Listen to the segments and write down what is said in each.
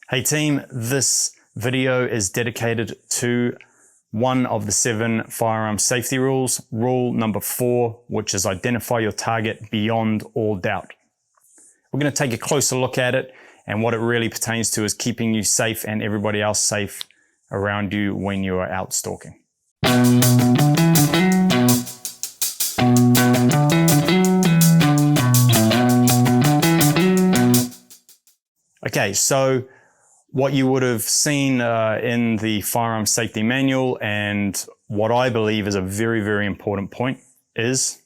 Hey team, this video is dedicated to one of the 7 firearm safety rules, rule number 4, which is identify your target beyond all doubt. We're going to take a closer look at it, and what it really pertains to is keeping you safe and everybody else safe around you when you are out stalking. Okay, so what you would have seen in the firearm safety manual, and what I believe is a very, very important point, is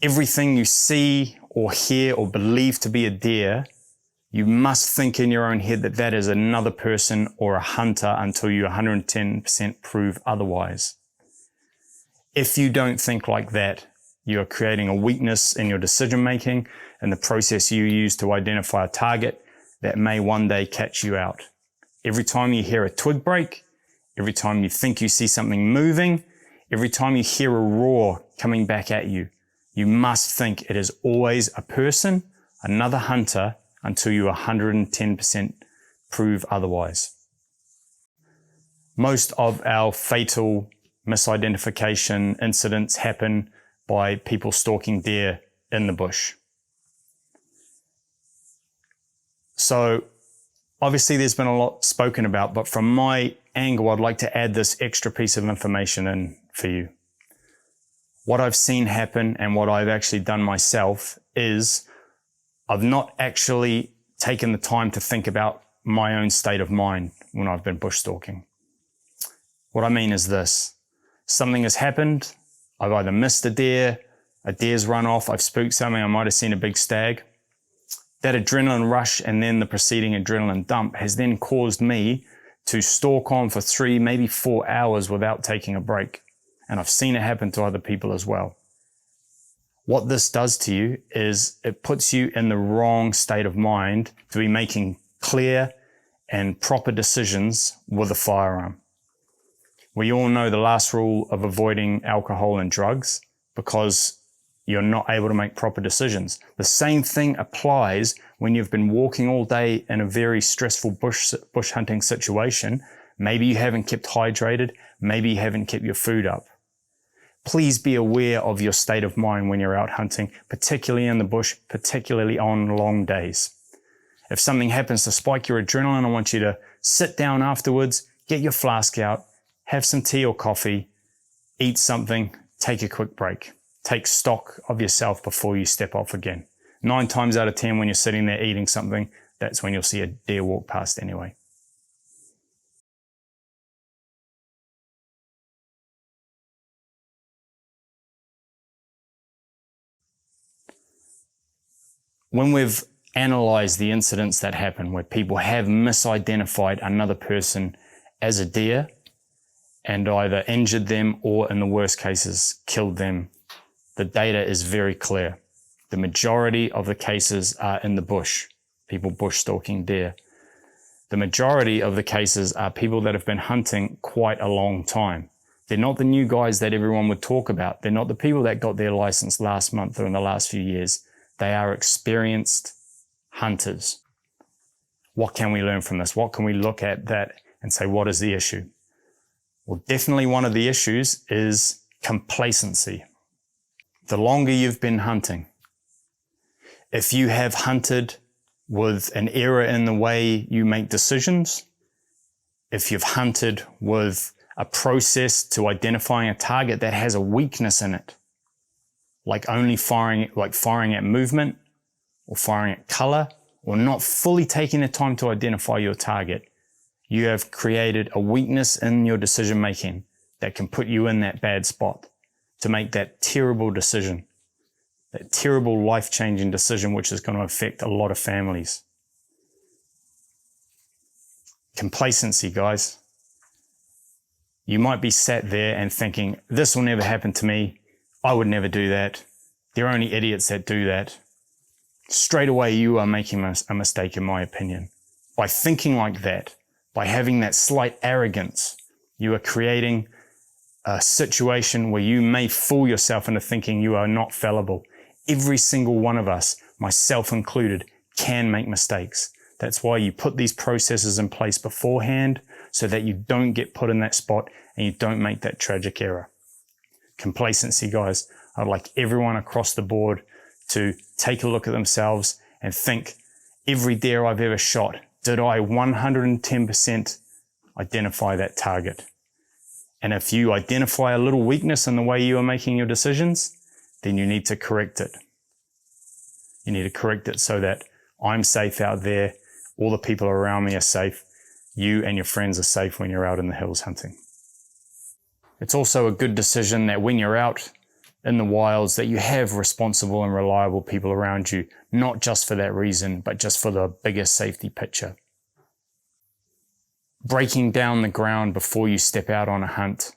everything you see or hear or believe to be a deer, you must think in your own head that that is another person or a hunter until you 110% prove otherwise. If you don't think like that, you are creating a weakness in your decision making and the process you use to identify a target that may one day catch you out. Every time you hear a twig break, every time you think you see something moving, every time you hear a roar coming back at you, you must think it is always a person, another hunter, until you 110% prove otherwise. Most of our fatal misidentification incidents happen by people stalking deer in the bush. So obviously there's been a lot spoken about, but from my angle, I'd like to add this extra piece of information in for you. What I've seen happen and what I've actually done myself is I've not actually taken the time to think about my own state of mind when I've been bush stalking. What I mean is this: something has happened, I've either missed a deer's run off, I've spooked something, I might have seen a big stag. That adrenaline rush and then the preceding adrenaline dump has then caused me to stalk on for 3, maybe 4 hours without taking a break. And I've seen it happen to other people as well. What this does to you is it puts you in the wrong state of mind to be making clear and proper decisions with a firearm. We all know the last rule of avoiding alcohol and drugs because you're not able to make proper decisions. The same thing applies when you've been walking all day in a very stressful bush hunting situation. Maybe you haven't kept hydrated, maybe you haven't kept your food up. Please be aware of your state of mind when you're out hunting, particularly in the bush, particularly on long days. If something happens to spike your adrenaline, I want you to sit down afterwards, get your flask out, have some tea or coffee, eat something, take a quick break. Take stock of yourself before you step off again. 9 times out of 10 when you're sitting there eating something, that's when you'll see a deer walk past anyway. When we've analyzed the incidents that happen where people have misidentified another person as a deer and either injured them or in the worst cases killed them, the data is very clear. The majority of the cases are in the bush, people bush stalking deer. The majority of the cases are people that have been hunting quite a long time. They're not the new guys that everyone would talk about. They're not the people that got their license last month or in the last few years. They are experienced hunters. What can we learn from this? What can we look at that and say, what is the issue? Well, definitely one of the issues is complacency. The longer you've been hunting, if you have hunted with an error in the way you make decisions, if you've hunted with a process to identifying a target that has a weakness in it, like only firing at movement or firing at color, or not fully taking the time to identify your target, you have created a weakness in your decision making that can put you in that bad spot to make that terrible decision, that terrible life-changing decision which is going to affect a lot of families. Complacency, guys. You might be sat there and thinking, this will never happen to me. I would never do that. There are only idiots that do that. Straight away, you are making a mistake, in my opinion. By thinking like that, by having that slight arrogance, you are creating a situation where you may fool yourself into thinking you are not fallible. Every single one of us, myself included, can make mistakes. That's why you put these processes in place beforehand so that you don't get put in that spot and you don't make that tragic error. Complacency, guys. I'd like everyone across the board to take a look at themselves and think, every deer I've ever shot, did I 110% identify that target? And if you identify a little weakness in the way you are making your decisions, then you need to correct it. You need to correct it so that I'm safe out there, all the people around me are safe, you and your friends are safe when you're out in the hills hunting. It's also a good decision that when you're out in the wilds that you have responsible and reliable people around you, not just for that reason, but just for the bigger safety picture. Breaking down the ground before you step out on a hunt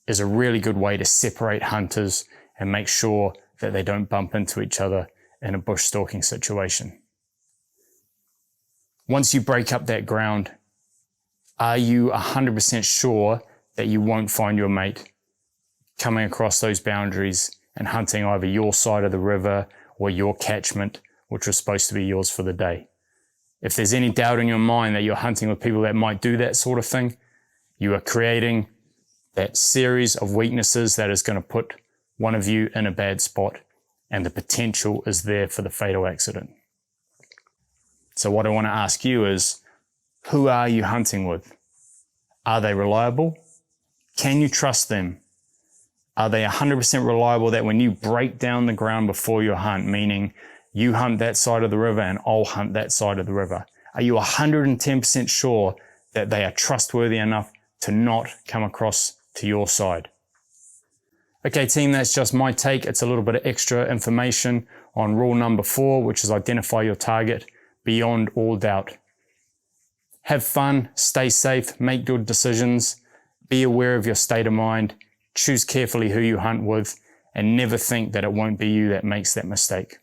is a really good way to separate hunters and make sure that they don't bump into each other in a bush stalking situation. Once you break up that ground, are you 100% sure that you won't find your mate coming across those boundaries and hunting either your side of the river or your catchment, which was supposed to be yours for the day? If there's any doubt in your mind that you're hunting with people that might do that sort of thing, you are creating that series of weaknesses that is going to put one of you in a bad spot, and the potential is there for the fatal accident. So what I want to ask you is, who are you hunting with? Are they reliable? Can you trust them? Are they 100% reliable that when you break down the ground before your hunt, meaning you hunt that side of the river and I'll hunt that side of the river, are you 110% sure that they are trustworthy enough to not come across to your side? Okay, team, that's just my take. It's a little bit of extra information on rule number 4, which is identify your target beyond all doubt. Have fun, stay safe, make good decisions, be aware of your state of mind, choose carefully who you hunt with, and never think that it won't be you that makes that mistake.